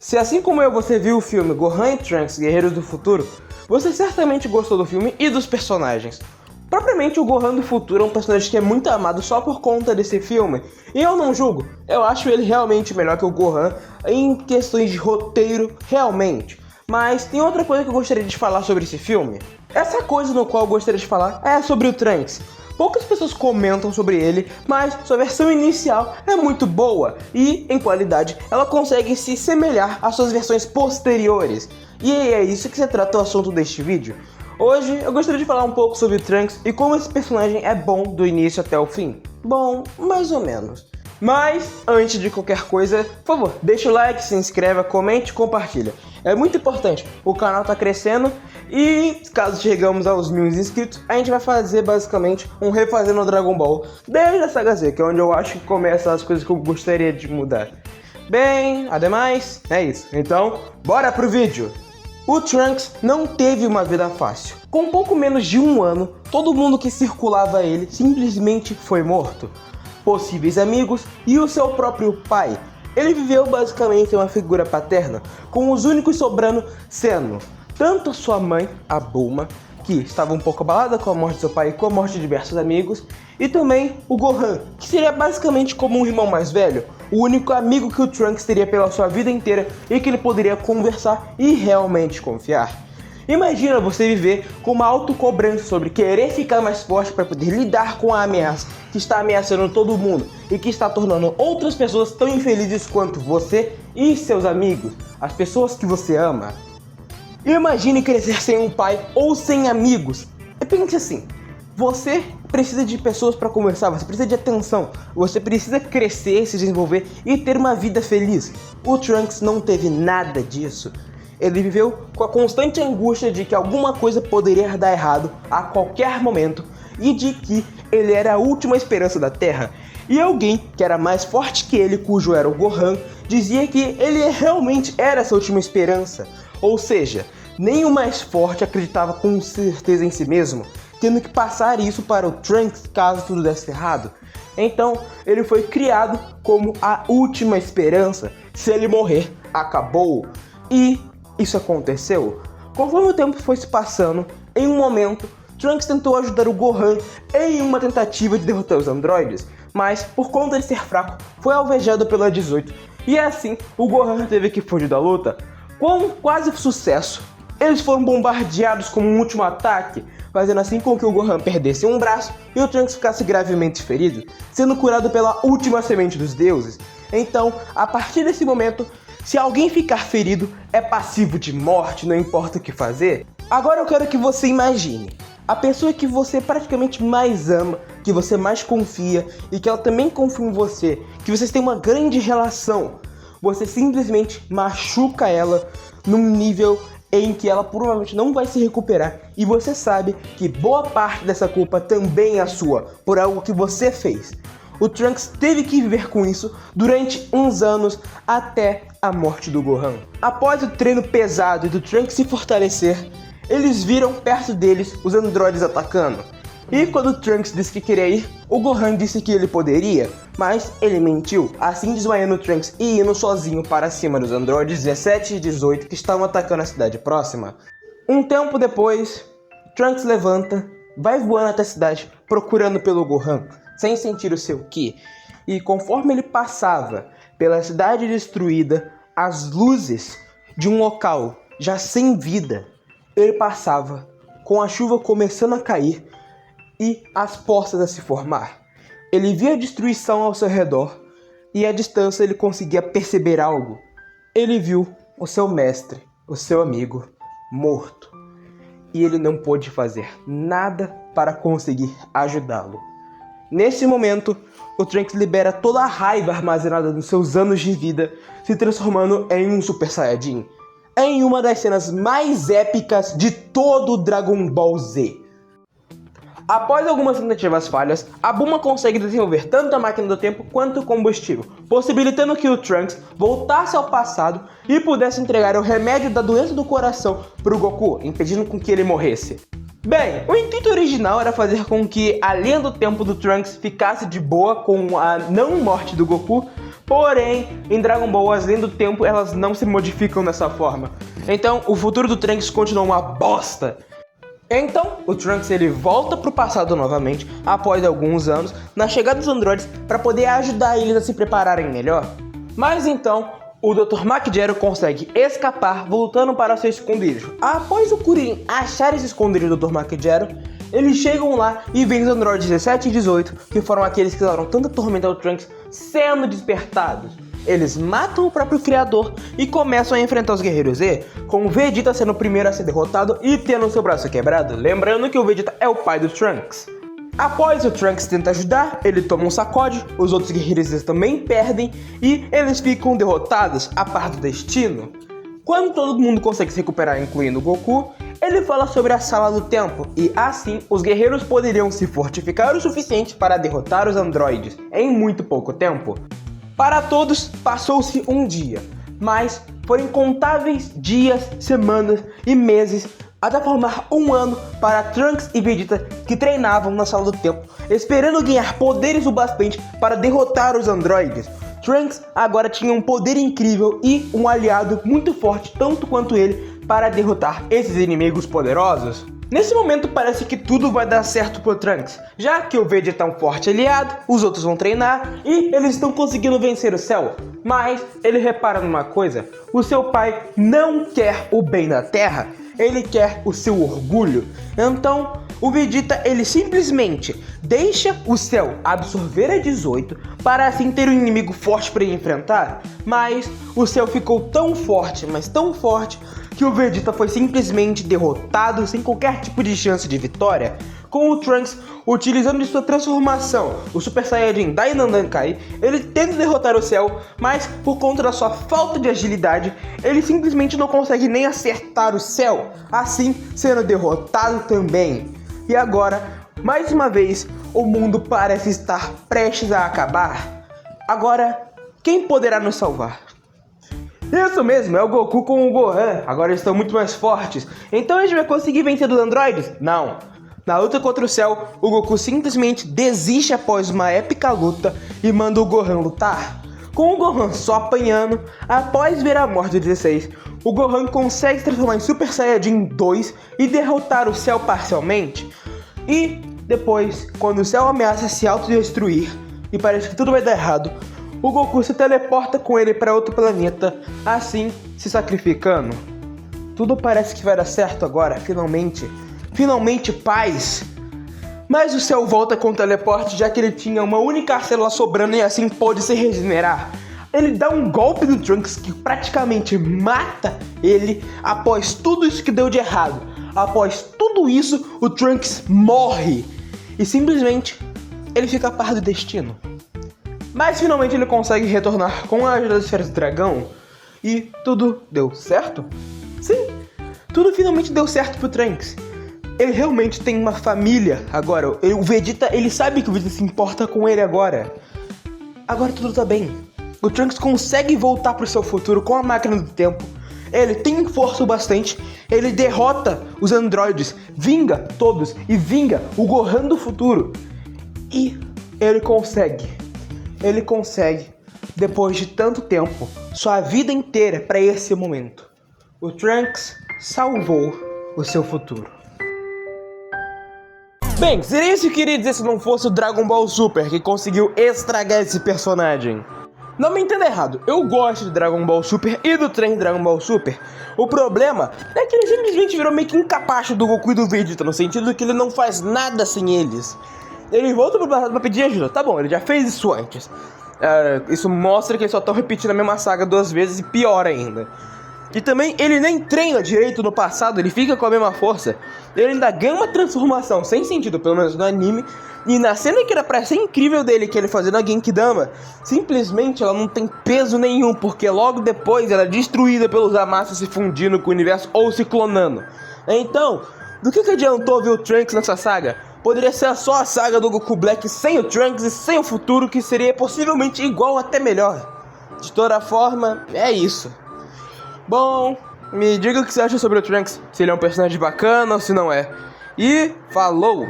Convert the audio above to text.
Se assim como eu você viu o filme Gohan e Trunks Guerreiros do Futuro, você certamente gostou do filme e dos personagens. Propriamente o Gohan do Futuro é um personagem que é muito amado só por conta desse filme, e eu não julgo, eu acho ele realmente melhor que o Gohan em questões de roteiro, realmente. Mas tem outra coisa que eu gostaria de falar sobre esse filme. Essa coisa no qual eu gostaria de falar é sobre o Trunks. Poucas pessoas comentam sobre ele, mas sua versão inicial é muito boa e, em qualidade, ela consegue se semelhar às suas versões posteriores. E é isso que se trata o assunto deste vídeo. Hoje eu gostaria de falar um pouco sobre o Trunks e como esse personagem é bom do início até o fim. Bom, mais ou menos. Mas, antes de qualquer coisa, por favor, deixa o like, se inscreva, comente e compartilha. É muito importante, o canal tá crescendo e caso chegamos aos 1000 inscritos, a gente vai fazer basicamente um refazendo o Dragon Ball desde a Saga Z, que é onde eu acho que começam as coisas que eu gostaria de mudar. Bem, ademais, é isso. Então, bora pro vídeo! O Trunks não teve uma vida fácil. Com pouco menos de um ano, todo mundo que circulava a ele simplesmente foi morto. Possíveis amigos e o seu próprio pai. Ele viveu basicamente uma figura paterna, com os únicos sobrando sendo tanto a sua mãe, a Bulma, que estava um pouco abalada com a morte de seu pai e com a morte de diversos amigos, e também o Gohan, que seria basicamente como um irmão mais velho, o único amigo que o Trunks teria pela sua vida inteira e que ele poderia conversar e realmente confiar. Imagina você viver com uma autocobrança sobre querer ficar mais forte para poder lidar com a ameaça que está ameaçando todo mundo e que está tornando outras pessoas tão infelizes quanto você e seus amigos, as pessoas que você ama. Imagine crescer sem um pai ou sem amigos. E pense assim, você precisa de pessoas para conversar, você precisa de atenção, você precisa crescer, se desenvolver e ter uma vida feliz. O Trunks não teve nada disso. Ele viveu com a constante angústia de que alguma coisa poderia dar errado a qualquer momento e de que ele era a última esperança da Terra. E alguém que era mais forte que ele, cujo era o Gohan, dizia que ele realmente era essa última esperança. Ou seja, nem o mais forte acreditava com certeza em si mesmo, tendo que passar isso para o Trunks caso tudo desse errado. Então, ele foi criado como a última esperança. Se ele morrer, acabou. E isso aconteceu. Conforme o tempo foi se passando, em um momento, Trunks tentou ajudar o Gohan em uma tentativa de derrotar os androides, mas por conta de ser fraco, foi alvejado pela 18, e assim o Gohan teve que fugir da luta. Com quase sucesso, eles foram bombardeados como um último ataque, fazendo assim com que o Gohan perdesse um braço e o Trunks ficasse gravemente ferido, sendo curado pela última semente dos deuses. Então, a partir desse momento, se alguém ficar ferido, é passivo de morte, não importa o que fazer. Agora eu quero que você imagine a pessoa que você praticamente mais ama, que você mais confia e que ela também confia em você, que vocês têm uma grande relação. Você simplesmente machuca ela num nível em que ela provavelmente não vai se recuperar e você sabe que boa parte dessa culpa também é sua, por algo que você fez. O Trunks teve que viver com isso durante uns anos até a morte do Gohan. Após o treino pesado e do Trunks se fortalecer, eles viram perto deles os androides atacando. E quando o Trunks disse que queria ir, o Gohan disse que ele poderia, mas ele mentiu, assim desmaiando o Trunks e indo sozinho para cima dos androides 17 e 18 que estavam atacando a cidade próxima. Um tempo depois, Trunks levanta, vai voando até a cidade procurando pelo Gohan, sem sentir o seu ki, e conforme ele passava pela cidade destruída, as luzes de um local já sem vida, ele passava com a chuva começando a cair e as poças a se formar. Ele via a destruição ao seu redor e à distância ele conseguia perceber algo. Ele viu o seu mestre, o seu amigo, morto, e ele não pôde fazer nada para conseguir ajudá-lo. Nesse momento, o Trunks libera toda a raiva armazenada nos seus anos de vida, se transformando em um Super Saiyajin, em uma das cenas mais épicas de todo o Dragon Ball Z. Após algumas tentativas falhas, a Bulma consegue desenvolver tanto a máquina do tempo quanto o combustível, possibilitando que o Trunks voltasse ao passado e pudesse entregar o remédio da doença do coração para o Goku, impedindo com que ele morresse. Bem, o intuito original era fazer com que a linha do tempo do Trunks ficasse de boa com a não morte do Goku, Porém, em Dragon Ball, as linhas do tempo, elas não se modificam dessa forma. Então, o futuro do Trunks continua uma bosta. Então, o Trunks ele volta pro passado novamente, após alguns anos, na chegada dos androides, para poder ajudar eles a se prepararem melhor. Mas então, o Dr. Mac-Jero consegue escapar, voltando para seu esconderijo. Após o Kuririn achar esse esconderijo do Dr. Mac-Jero, eles chegam lá e veem os androides 17 e 18, que foram aqueles que causaram tanta tormenta ao Trunks, sendo despertados. Eles matam o próprio criador e começam a enfrentar os Guerreiros Z, com o Vegeta sendo o primeiro a ser derrotado e tendo seu braço quebrado, lembrando que o Vegeta é o pai do Trunks. Após o Trunks tenta ajudar, ele toma um sacode, os outros Guerreiros Z também perdem e eles ficam derrotados a par do destino. Quando todo mundo consegue se recuperar, incluindo o Goku, ele fala sobre a Sala do Tempo e assim os guerreiros poderiam se fortificar o suficiente para derrotar os androides em muito pouco tempo. Para todos, passou-se um dia, mas foram incontáveis dias, semanas e meses até formar um ano para Trunks e Vegeta que treinavam na Sala do Tempo, esperando ganhar poderes o bastante para derrotar os androides. Trunks agora tinha um poder incrível e um aliado muito forte, tanto quanto ele, para derrotar esses inimigos poderosos. Nesse momento parece que tudo vai dar certo pro Trunks, já que o Vegeta é um forte aliado, os outros vão treinar e eles estão conseguindo vencer o Cell. Mas ele repara numa coisa, o seu pai não quer o bem da Terra, ele quer o seu orgulho. Então o Vegeta ele simplesmente deixa o Cell absorver a 18 para assim ter um inimigo forte para ele enfrentar. Mas o Cell ficou tão forte, mas tão forte, que o Vegeta foi simplesmente derrotado sem qualquer tipo de chance de vitória, com o Trunks utilizando de sua transformação, o Super Saiyajin Dainan-Kai, ele tenta derrotar o Cell, mas por conta da sua falta de agilidade, ele simplesmente não consegue nem acertar o Cell, assim sendo derrotado também. E agora, mais uma vez, o mundo parece estar prestes a acabar. Agora, quem poderá nos salvar? Isso mesmo, é o Goku com o Gohan. Agora eles estão muito mais fortes. Então a gente vai conseguir vencer dos androides? Não. Na luta contra o Cell, o Goku simplesmente desiste após uma épica luta e manda o Gohan lutar. Com o Gohan só apanhando, após ver a morte do 16, o Gohan consegue se transformar em Super Saiyajin 2 e derrotar o Cell parcialmente. E depois, quando o Cell ameaça se autodestruir e parece que tudo vai dar errado, o Goku se teleporta com ele para outro planeta, assim se sacrificando. Tudo parece que vai dar certo agora, finalmente. Finalmente paz. Mas o Cell volta com o teleporte, já que ele tinha uma única célula sobrando e assim pode se regenerar. Ele dá um golpe do Trunks que praticamente mata ele após tudo isso que deu de errado. Após tudo isso, o Trunks morre. E simplesmente, ele fica a par do destino. Mas finalmente ele consegue retornar com a ajuda das esferas do dragão. E tudo deu certo? Sim, tudo finalmente deu certo pro Trunks. Ele realmente tem uma família agora. O Vegeta, ele sabe que o Vegeta se importa com ele agora. Agora tudo tá bem. O Trunks consegue voltar pro seu futuro com a máquina do tempo. Ele tem força o bastante. Ele derrota os androides, vinga todos e vinga o Gohan do futuro. E ele consegue, depois de tanto tempo, sua vida inteira para esse momento. O Trunks salvou o seu futuro. Bem, seria isso que eu queria dizer se não fosse o Dragon Ball Super que conseguiu estragar esse personagem. Não me entenda errado, eu gosto de Dragon Ball Super e do trem Dragon Ball Super. O problema é que ele simplesmente virou meio que um capacho do Goku e do Vegeta, no sentido de que ele não faz nada sem eles. Ele volta pro passado pra pedir ajuda, tá bom, ele já fez isso antes. Isso mostra que eles só estão repetindo a mesma saga 2 vezes e pior ainda. E também ele nem treina direito no passado, ele fica com a mesma força. Ele ainda ganha uma transformação sem sentido, pelo menos no anime. E na cena que era pra ser incrível dele, que ele fazendo a Genkidama, simplesmente ela não tem peso nenhum, porque logo depois ela é destruída pelos Zamasu se fundindo com o universo ou se clonando. Então, do que adiantou ver o Trunks nessa saga? Poderia ser só a saga do Goku Black sem o Trunks e sem o futuro, que seria possivelmente igual, até melhor. De toda forma, é isso. Bom, me diga o que você acha sobre o Trunks, se ele é um personagem bacana ou se não é. E falou!